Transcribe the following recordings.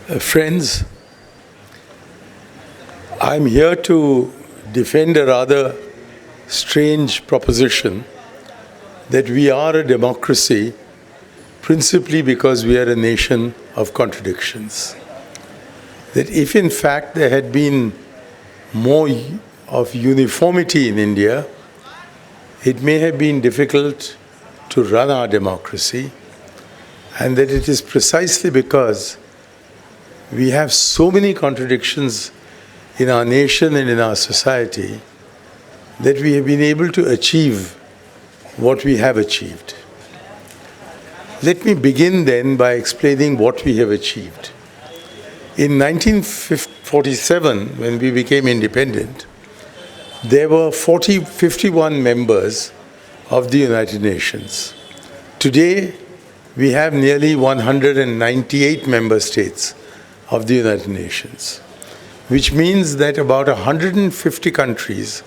Friends, I'm here to defend a rather strange proposition that we are a democracy principally because we are a nation of contradictions. That if in fact there had been more of uniformity in India, it may have been difficult to run our democracy, and that it is precisely because we have so many contradictions in our nation and in our society that we have been able to achieve what we have achieved. Let me begin then by explaining what we have achieved. In 1947, when we became independent, there were 51 members of the United Nations. Today, we have nearly 198 member states of the United Nations, which means that about 150 countries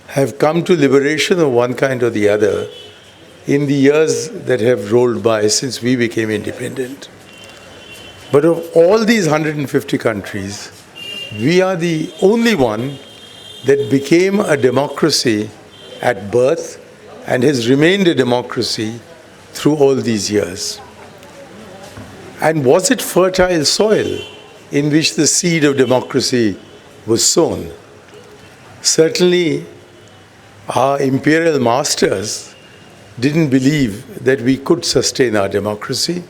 have come to liberation of one kind or the other in the years that have rolled by since we became independent. But of all these 150 countries, we are the only one that became a democracy at birth and has remained a democracy through all these years. And was it fertile soil in which the seed of democracy was sown? Certainly, our imperial masters didn't believe that we could sustain our democracy.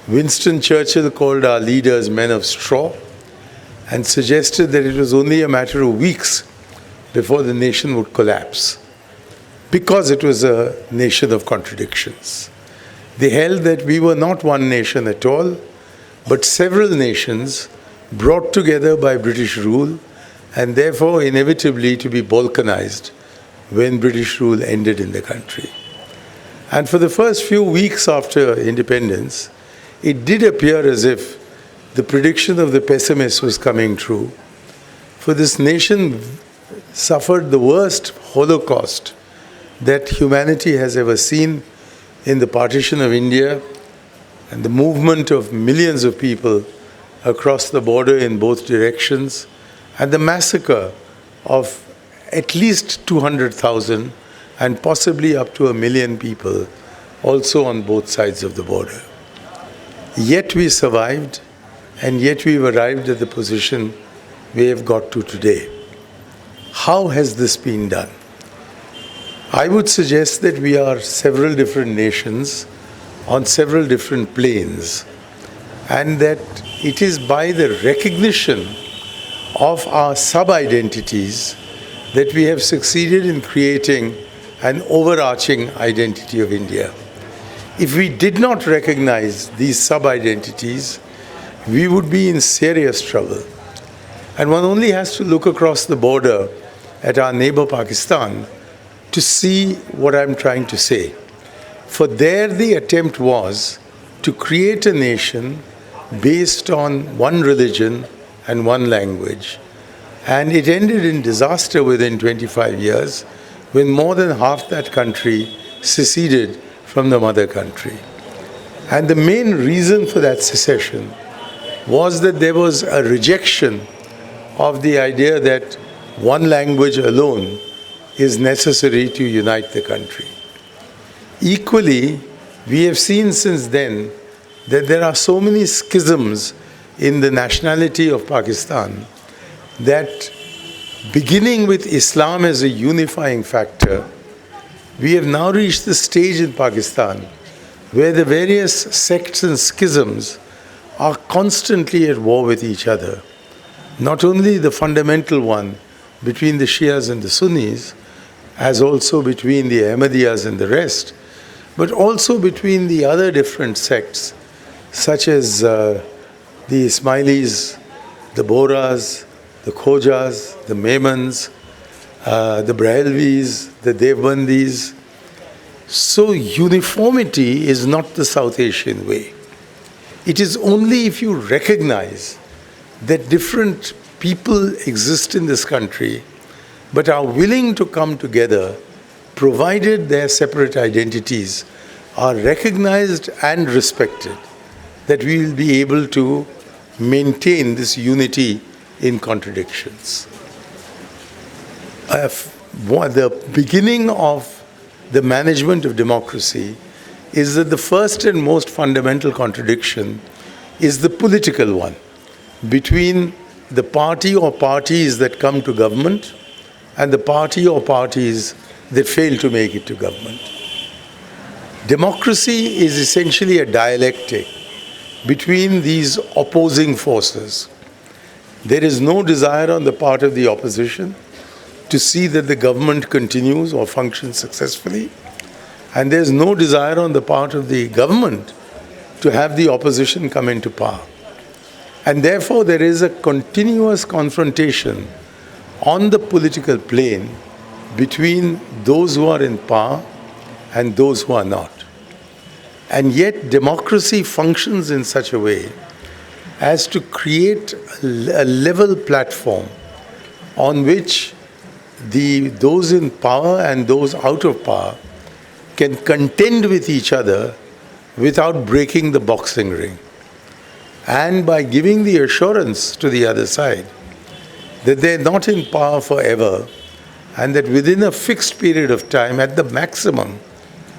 Winston Churchill called our leaders men of straw and suggested that it was only a matter of weeks before the nation would collapse, because it was a nation of contradictions. They held that we were not one nation at all, but several nations brought together by British rule and therefore inevitably to be balkanized when British rule ended in the country. And for the first few weeks after independence, it did appear as if the prediction of the pessimist was coming true, for this nation suffered the worst Holocaust that humanity has ever seen in the partition of India and the movement of millions of people across the border in both directions, and the massacre of at least 200,000 and possibly up to 1 million people also on both sides of the border. Yet we survived, and yet we've arrived at the position we have got to today. How has this been done? I would suggest that we are several different nations on several different planes, and that it is by the recognition of our sub-identities that we have succeeded in creating an overarching identity of India. If we did not recognize these sub-identities, we would be in serious trouble. And one only has to look across the border at our neighbor Pakistan to see what I'm trying to say. For there the attempt was to create a nation based on one religion and one language. And it ended in disaster within 25 years when more than half that country seceded from the mother country. And the main reason for that secession was that there was a rejection of the idea that one language alone is necessary to unite the country. Equally, we have seen since then that there are so many schisms in the nationality of Pakistan that, beginning with Islam as a unifying factor, we have now reached the stage in Pakistan where the various sects and schisms are constantly at war with each other. Not only the fundamental one between the Shias and the Sunnis, as also between the Ahmadiyas and the rest, but also between the other different sects, such as the Ismailis, the Bohras, the Khojas, the Memons, the Brahelvis, the Devbandis. So uniformity is not the South Asian way. It is only if you recognize that different people exist in this country but are willing to come together, provided their separate identities are recognized and respected, that we will be able to maintain this unity in contradictions. The beginning of the management of democracy is that the first and most fundamental contradiction is the political one between the party or parties that come to government and the party or parties that fail to make it to government. Democracy is essentially a dialectic between these opposing forces. There is no desire on the part of the opposition to see that the government continues or functions successfully, and there is no desire on the part of the government to have the opposition come into power. And therefore there is a continuous confrontation on the political plane between those who are in power and those who are not. And yet democracy functions in such a way as to create a level platform on which those in power and those out of power can contend with each other without breaking the boxing ring. And by giving the assurance to the other side that they're not in power forever and that within a fixed period of time, at the maximum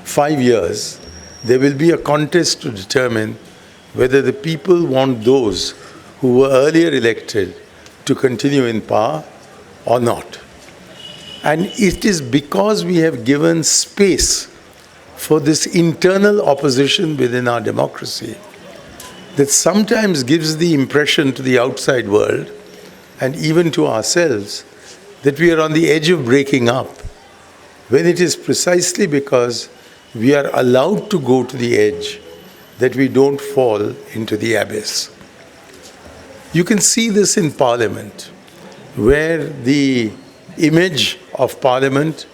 5 years, there will be a contest to determine whether the people want those who were earlier elected to continue in power or not. And it is because we have given space for this internal opposition within our democracy that sometimes gives the impression to the outside world and even to ourselves that we are on the edge of breaking up, when it is precisely because we are allowed to go to the edge that we don't fall into the abyss. You can see this in Parliament, where the image of Parliament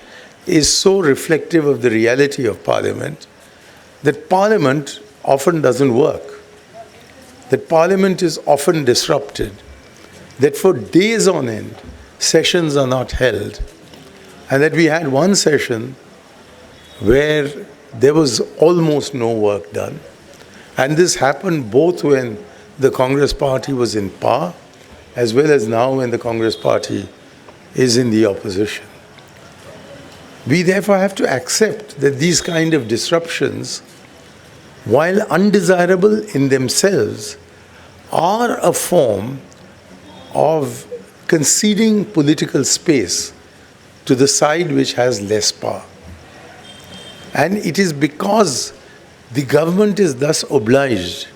is so reflective of the reality of Parliament that Parliament often doesn't work, that Parliament is often disrupted, that for days on end sessions are not held, and that we had one session where there was almost no work done. And this happened both when the Congress Party was in power as well as now when the Congress Party is in the opposition. We therefore have to accept that these kind of disruptions, while undesirable in themselves, are a form of conceding political space to the side which has less power. And it is because the government is thus obliged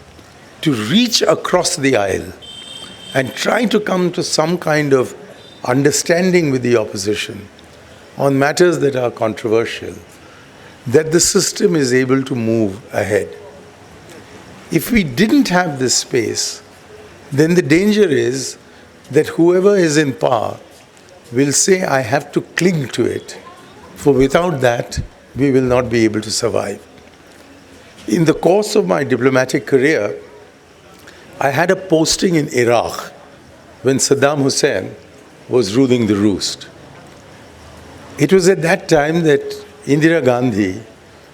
to reach across the aisle and try to come to some kind of understanding with the opposition on matters that are controversial, that the system is able to move ahead. If we didn't have this space, then the danger is that whoever is in power will say, I have to cling to it, for without that, we will not be able to survive. In the course of my diplomatic career, I had a posting in Iraq when Saddam Hussein was ruling the roost. It was at that time that Indira Gandhi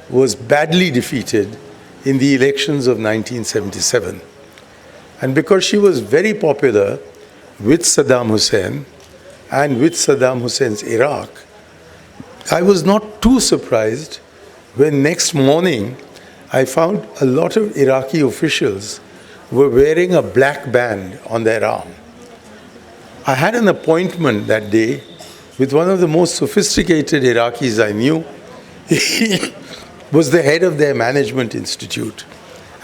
was badly defeated in the elections of 1977. And because she was very popular with Saddam Hussein and with Saddam Hussein's Iraq, I was not too surprised when next morning I found a lot of Iraqi officials were wearing a black band on their arm. I had an appointment that day with one of the most sophisticated Iraqis I knew. He was the head of their management institute.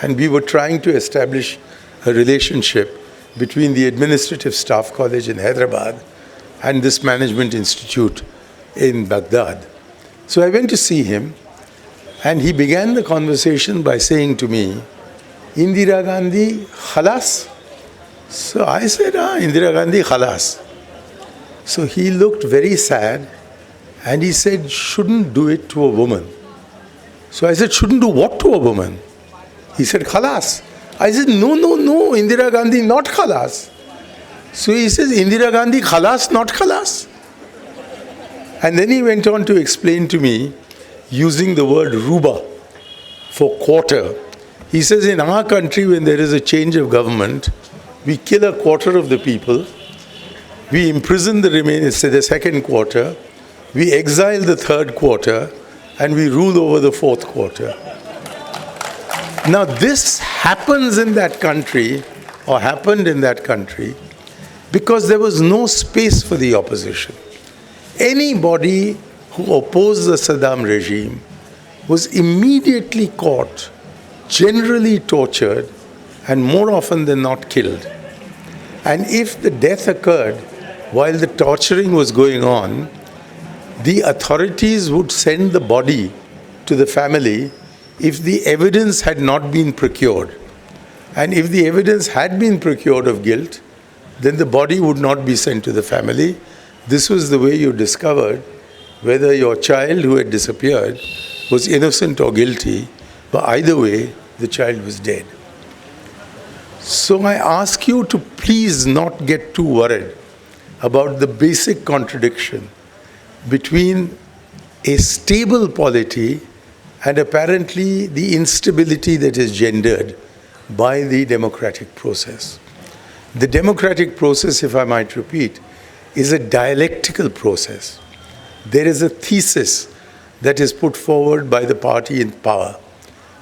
And we were trying to establish a relationship between the Administrative Staff College in Hyderabad and this management institute in Baghdad. So I went to see him, and he began the conversation by saying to me, Indira Gandhi, khalas? So I said, Indira Gandhi, khalas. So he looked very sad, and he said, shouldn't do it to a woman. So I said, shouldn't do what to a woman? He said, khalas. I said, no, Indira Gandhi, not khalas. So he says, Indira Gandhi, khalas, not khalas. And then he went on to explain to me, using the word ruba for quarter. He says, in our country, when there is a change of government, we kill a quarter of the people, we imprison the remaining, say the second quarter, we exile the third quarter, and we rule over the fourth quarter. Now this happens in that country, or happened in that country, because there was no space for the opposition. Anybody who opposed the Saddam regime was immediately caught, generally tortured, and more often than not killed. And if the death occurred while the torturing was going on, the authorities would send the body to the family if the evidence had not been procured. And if the evidence had been procured of guilt, then the body would not be sent to the family. This was the way you discovered whether your child who had disappeared was innocent or guilty, but either way, the child was dead. So I ask you to please not get too worried about the basic contradiction between a stable polity and apparently the instability that is gendered by the democratic process. The democratic process, if I might repeat, is a dialectical process. There is a thesis that is put forward by the party in power.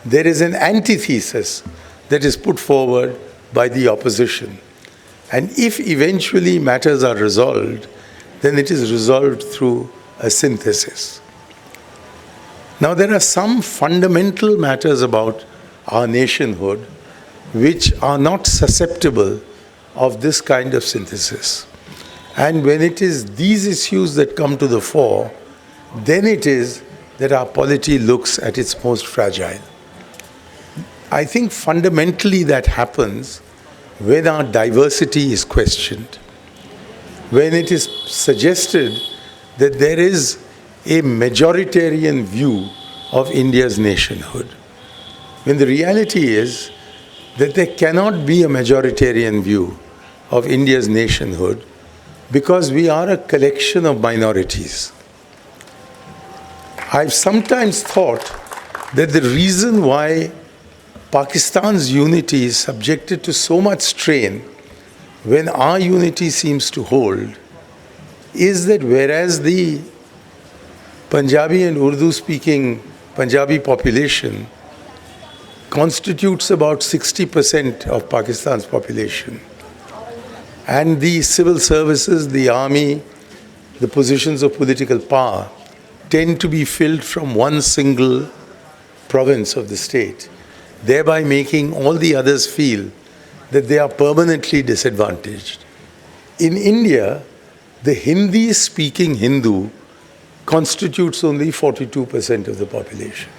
There is an antithesis that is put forward by the opposition. And if eventually matters are resolved, then it is resolved through a synthesis. Now, there are some fundamental matters about our nationhood which are not susceptible of this kind of synthesis. And when it is these issues that come to the fore, then it is that our polity looks at its most fragile. I think fundamentally that happens when our diversity is questioned, when it is suggested that there is a majoritarian view of India's nationhood, when the reality is that there cannot be a majoritarian view of India's nationhood because we are a collection of minorities. I've sometimes thought that the reason why Pakistan's unity is subjected to so much strain when our unity seems to hold is that whereas the Punjabi and Urdu-speaking Punjabi population constitutes about 60% of Pakistan's population, and the civil services, the army, the positions of political power tend to be filled from one single province of the state, thereby making all the others feel that they are permanently disadvantaged. In India, the Hindi-speaking Hindu constitutes only 42% of the population.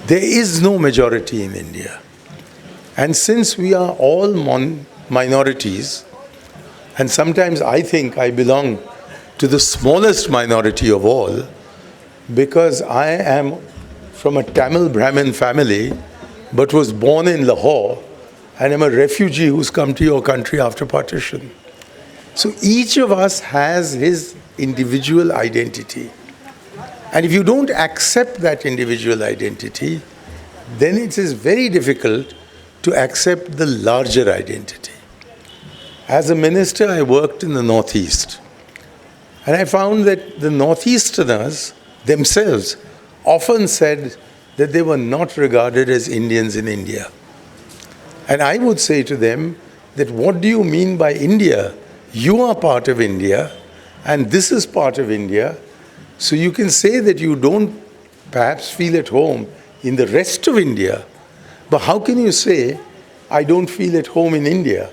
There is no majority in India. And since we are all minorities, and sometimes I think I belong to the smallest minority of all, because I am from a Tamil Brahmin family, but was born in Lahore, and am a refugee who's come to your country after partition. So each of us has his individual identity. And if you don't accept that individual identity, then it is very difficult to accept the larger identity. As a minister, I worked in the Northeast. And I found that the Northeasterners themselves often said that they were not regarded as Indians in India. And I would say to them that what do you mean by India? You are part of India, and this is part of India. So you can say that you don't perhaps feel at home in the rest of India, but how can you say, I don't feel at home in India?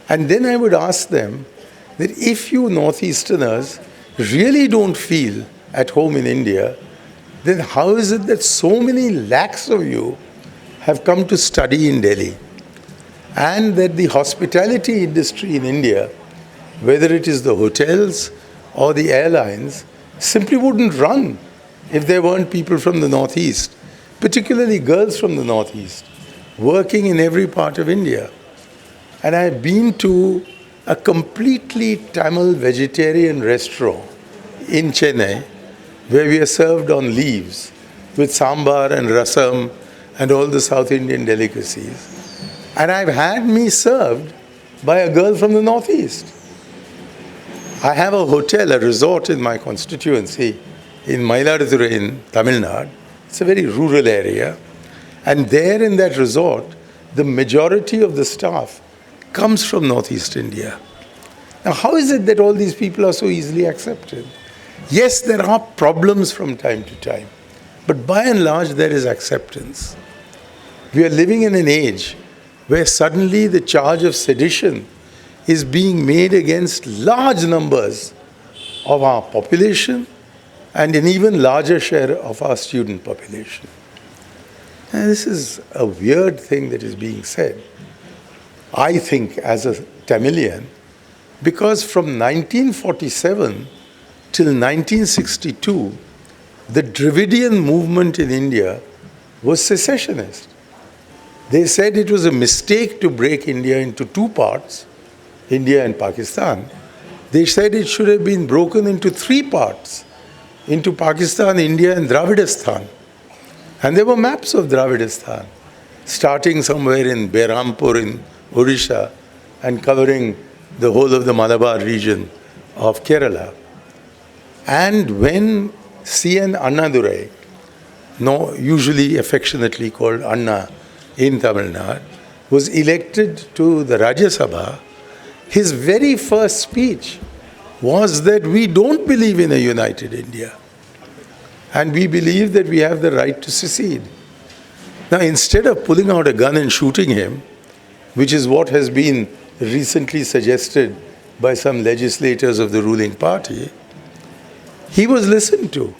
And then I would ask them that if you Northeasterners really don't feel at home in India, then how is it that so many lakhs of you have come to study in Delhi? And that the hospitality industry in India, whether it is the hotels or the airlines, simply wouldn't run if there weren't people from the Northeast, particularly girls from the Northeast, working in every part of India. And I've been to a completely Tamil vegetarian restaurant in Chennai where we are served on leaves with sambar and rasam and all the South Indian delicacies. And I've had me served by a girl from the Northeast. I have a hotel, a resort in my constituency in Mailaduthurai in Tamil Nadu. It's a very rural area. And there in that resort, the majority of the staff comes from Northeast India. Now, how is it that all these people are so easily accepted? Yes, there are problems from time to time, but by and large, there is acceptance. We are living in an age where suddenly the charge of sedition is being made against large numbers of our population and an even larger share of our student population. And this is a weird thing that is being said, I think, as a Tamilian, because from 1947 till 1962, the Dravidian movement in India was secessionist. They said it was a mistake to break India into two parts, India and Pakistan. They said it should have been broken into three parts, into Pakistan, India and Dravidistan. And there were maps of Dravidistan, starting somewhere in Behrampur in Odisha and covering the whole of the Malabar region of Kerala. And when C.N. Annadurai, usually affectionately called Anna in Tamil Nadu, was elected to the Rajya Sabha, his very first speech was that we don't believe in a united India. And we believe that we have the right to secede. Now, instead of pulling out a gun and shooting him, which is what has been recently suggested by some legislators of the ruling party, he was listened to.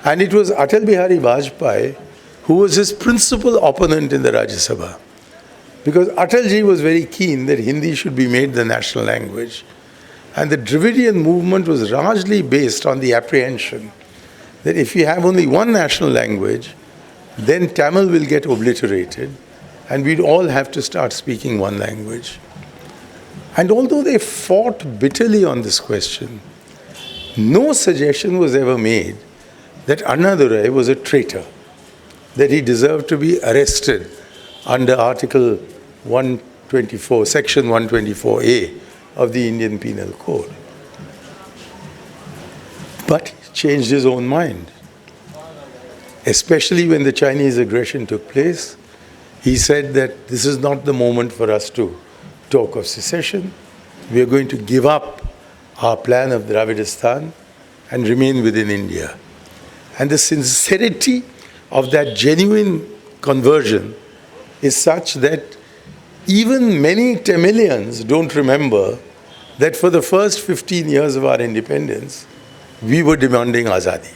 And it was Atal Bihari Vajpayee who was his principal opponent in the Rajya Sabha. Because Atalji was very keen that Hindi should be made the national language. And the Dravidian movement was largely based on the apprehension that if you have only one national language, then Tamil will get obliterated and we'd all have to start speaking one language. And although they fought bitterly on this question, no suggestion was ever made that Annadurai was a traitor, that he deserved to be arrested under Article 124, Section 124A of the Indian Penal Code. But he changed his own mind. Especially when the Chinese aggression took place, he said that this is not the moment for us to talk of secession. We are going to give up our plan of Dravidistan and remain within India. And the sincerity of that genuine conversion is such that even many Tamilians don't remember that for the first 15 years of our independence, we were demanding Azadi.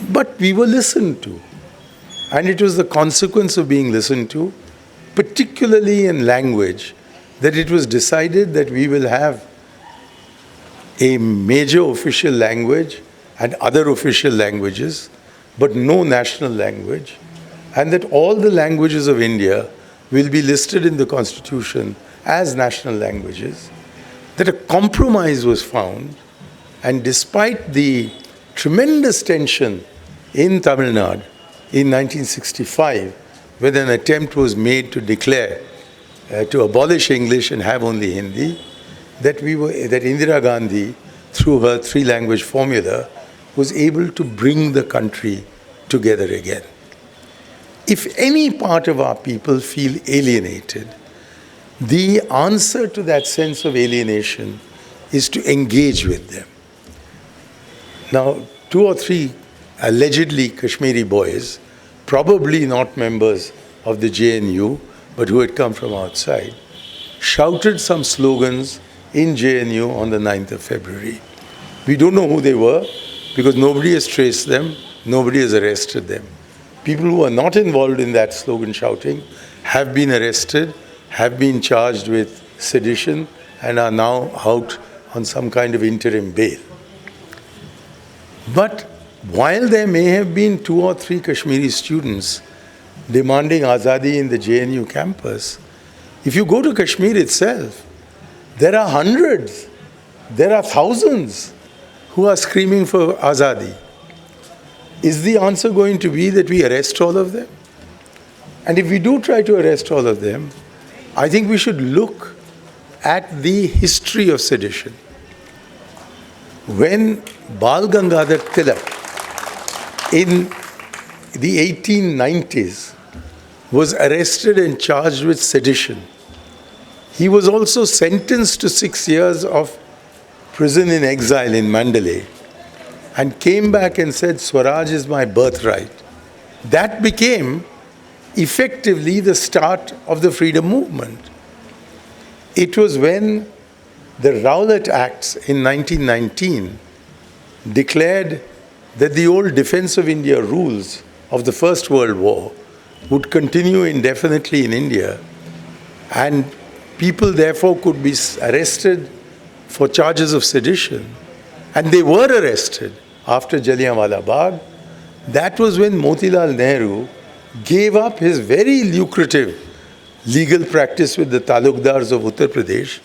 But we were listened to. And it was the consequence of being listened to, particularly in language, that it was decided that we will have a major official language and other official languages, but no national language, and that all the languages of India will be listed in the Constitution as national languages, that a compromise was found, and despite the tremendous tension in Tamil Nadu in 1965, when an attempt was made to declare, to abolish English and have only Hindi, that Indira Gandhi, through her three-language formula, was able to bring the country together again. If any part of our people feel alienated, the answer to that sense of alienation is to engage with them. Now, 2 or 3 allegedly Kashmiri boys, probably not members of the JNU, but who had come from outside, shouted some slogans in JNU on the 9th of February. We don't know who they were because nobody has traced them, nobody has arrested them. People who are not involved in that slogan shouting have been arrested, have been charged with sedition, and are now out on some kind of interim bail. But while there may have been 2 or 3 Kashmiri students demanding Azadi in the JNU campus, if you go to Kashmir itself, there are hundreds, there are thousands who are screaming for Azadi. Is the answer going to be that we arrest all of them? And if we do try to arrest all of them, I think we should look at the history of sedition. When Bal Gangadhar Tilak in the 1890s was arrested and charged with sedition, he was also sentenced to 6 years of prison in exile in Mandalay and came back and said, Swaraj is my birthright. That became effectively the start of the freedom movement. It was when the Rowlatt Acts in 1919 declared that the old Defense of India rules of the First World War would continue indefinitely in India, and people therefore could be arrested for charges of sedition. And they were arrested after Jallianwala Bagh. That was when Motilal Nehru gave up his very lucrative legal practice with the talukdars of Uttar Pradesh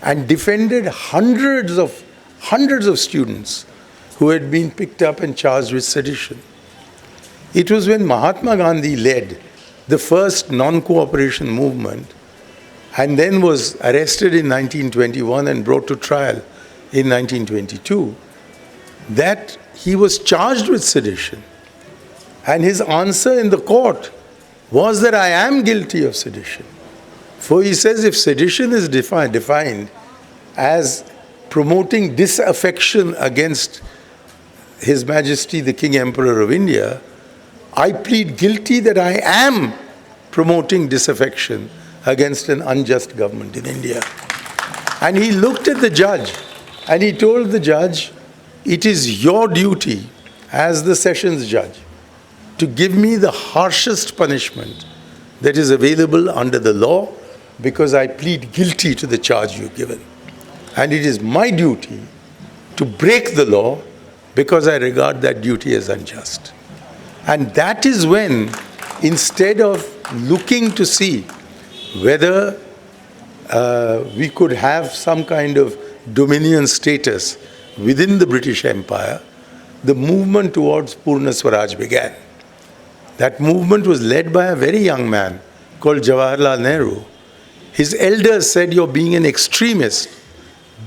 and defended hundreds of students who had been picked up and charged with sedition. It was when Mahatma Gandhi led the first non-cooperation movement and then was arrested in 1921 and brought to trial in 1922 that he was charged with sedition. And his answer in the court was that I am guilty of sedition. For he says if sedition is defined as promoting disaffection against His Majesty the King Emperor of India, I plead guilty that I am promoting disaffection against an unjust government in India. And he looked at the judge and he told the judge, it is your duty as the sessions judge to give me the harshest punishment that is available under the law because I plead guilty to the charge you've given. And it is my duty to break the law because I regard that duty as unjust. And that is when, instead of looking to see whether we could have some kind of dominion status within the British Empire, the movement towards Purna Swaraj began. That movement was led by a very young man called Jawaharlal Nehru. His elders said, you're being an extremist.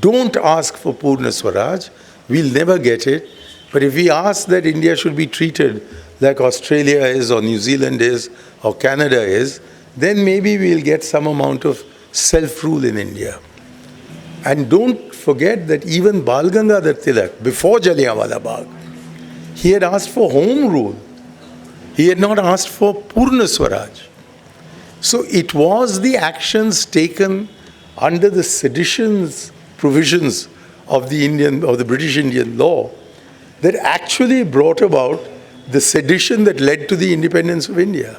Don't ask for Purna Swaraj. We'll never get it. But if we ask that India should be treated like Australia is or New Zealand is or Canada is, then maybe we'll get some amount of self-rule in India. And don't forget that even Bal Gangadhar Tilak, before Jallianwala Bagh, he had asked for home rule. He had not asked for Purna Swaraj. So it was the actions taken under the seditions provisions of the British Indian law that actually brought about the sedition that led to the independence of India.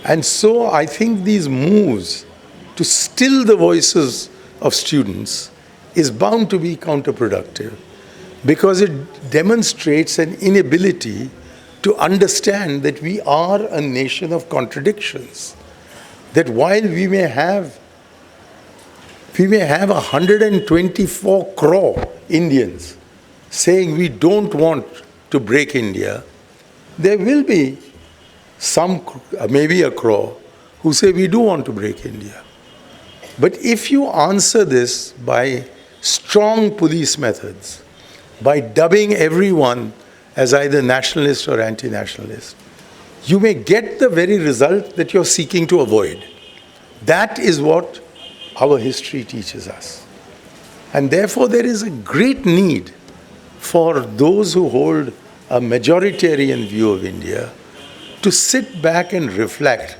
And so I think these moves to still the voices of students is bound to be counterproductive because it demonstrates an inability to understand that we are a nation of contradictions. That while we may have 124 crore Indians saying we don't want to break India, there will be some, maybe a crore, who say we do want to break India. But if you answer this by strong police methods, by dubbing everyone as either nationalist or anti-nationalist, you may get the very result that you're seeking to avoid. That is what our history teaches us. And therefore there is a great need for those who hold a majoritarian view of India to sit back and reflect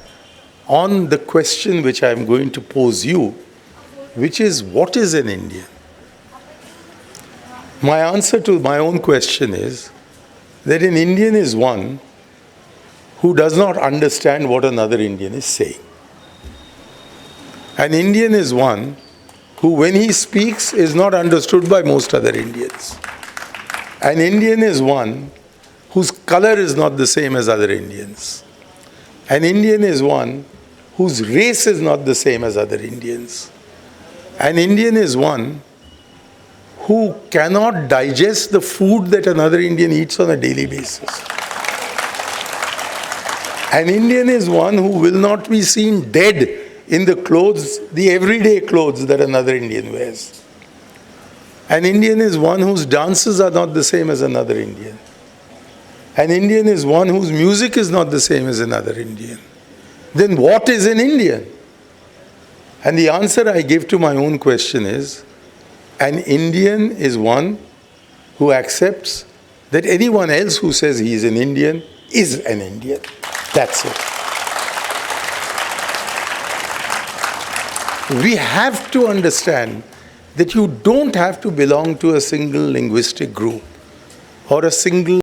on the question which I'm going to pose you, which is, what is an Indian? My answer to my own question is that an Indian is one who does not understand what another Indian is saying. An Indian is one who, when he speaks, is not understood by most other Indians. An Indian is one whose color is not the same as other Indians. An Indian is one whose race is not the same as other Indians. An Indian is one who cannot digest the food that another Indian eats on a daily basis. An Indian is one who will not be seen dead in the clothes, the everyday clothes that another Indian wears. An Indian is one whose dances are not the same as another Indian. An Indian is one whose music is not the same as another Indian. Then what is an Indian? And the answer I give to my own question is, an Indian is one who accepts that anyone else who says he is an Indian is an Indian. That's it. We have to understand that you don't have to belong to a single linguistic group or a single